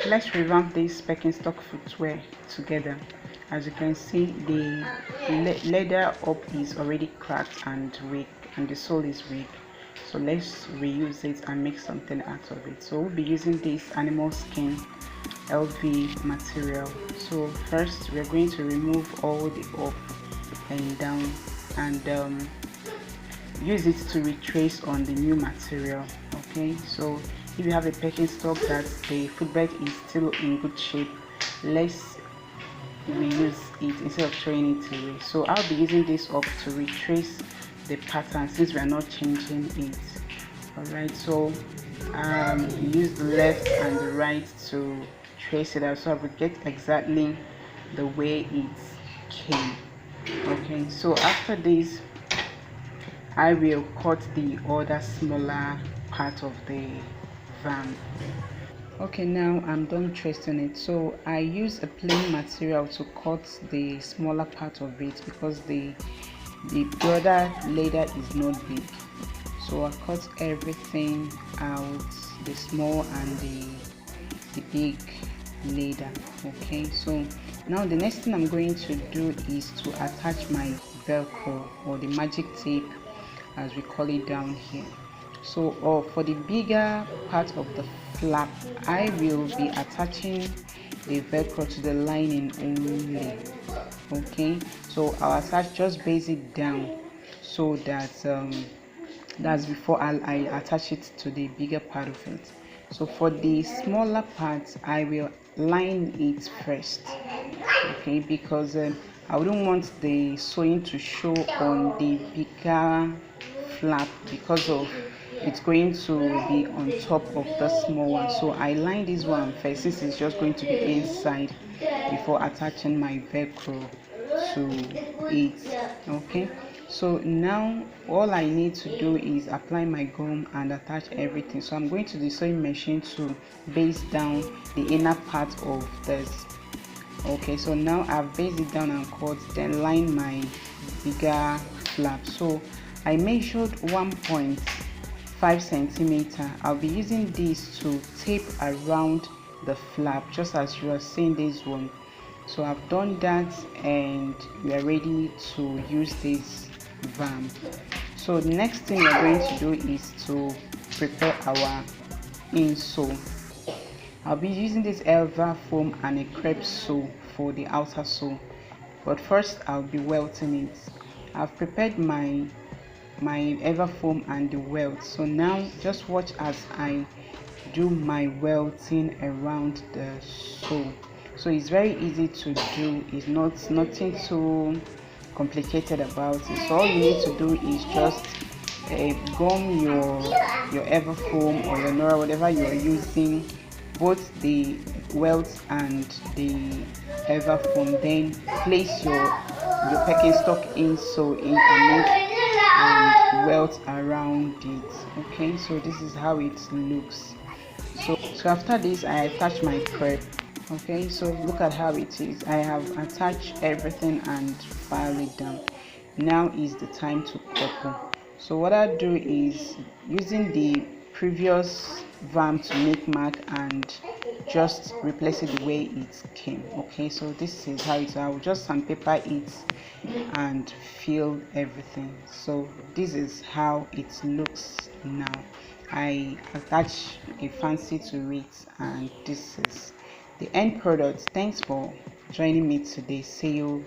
let's revamp this birkenstock footwear together. As you can see, the leather up is already cracked and weak, and the sole is weak. So let's reuse it and make something out of it. So we'll be using this animal skin LV material. So first we're going to remove all the up and down and use it to retrace on the new material. Okay, so if you have a birkenstock that the footbed is still in good shape, let's reuse it instead of throwing it away. So I'll be using this up to retrace the pattern since we are not changing it. Alright, so use the left and the right to trace it out so I will get exactly the way it came. Okay, so after this I will cut the other smaller part of the van. Okay, now I'm done tracing it. So I use a plain material to cut the smaller part of it because the other leather is not big. So I cut everything out, the small and the big leather. Okay, so now the next thing I'm going to do is to attach my velcro, or the magic tape as we call it down here. So for the bigger part of the flap, I will be attaching the velcro to the lining only. Okay, so I'll attach, just base it down so that that's before I attach it to the bigger part of it. So for the smaller part, I will line it first. Okay, because I wouldn't want the sewing to show on the bigger flap because of it's going to be on top of the small one. So I line this one first since it's just going to be inside before attaching my velcro to it. Okay, so now all I need to do is apply my gum and attach everything. So I'm going to the sewing machine to base down the inner part of this. Okay, so now I've based it down and cut, then line my bigger flap. So I measured 1.5 centimeter. I'll be using this to tape around the flap just as you are seeing this one. So I've done that and we are ready to use this vamp. So the next thing we're going to do is to prepare our insole. I'll be using this Elva foam and a crepe sole for the outer sole, but first I'll be welting it. I've prepared my Elva foam and the welt. So now just watch as I do my welting around the sole. So it's very easy to do, it's nothing too complicated about it. So all you need to do is just gum your Elva foam or your Nora, whatever you are using, both the welt and the Elva foam, then place your birkenstock insole in and welt around it. Okay, so this is how it looks. So after this I attach my crepe. Okay, so look at how it is. I have attached everything and filed it down. Now is the time to couple. So what I do is using the previous vamp to make mark and just replace it the way it came. Okay, so this is how it. I will just sandpaper it and fill everything. So this is how it looks now. I attach a fancy to it, and this is the end product. Thanks for joining me today. See you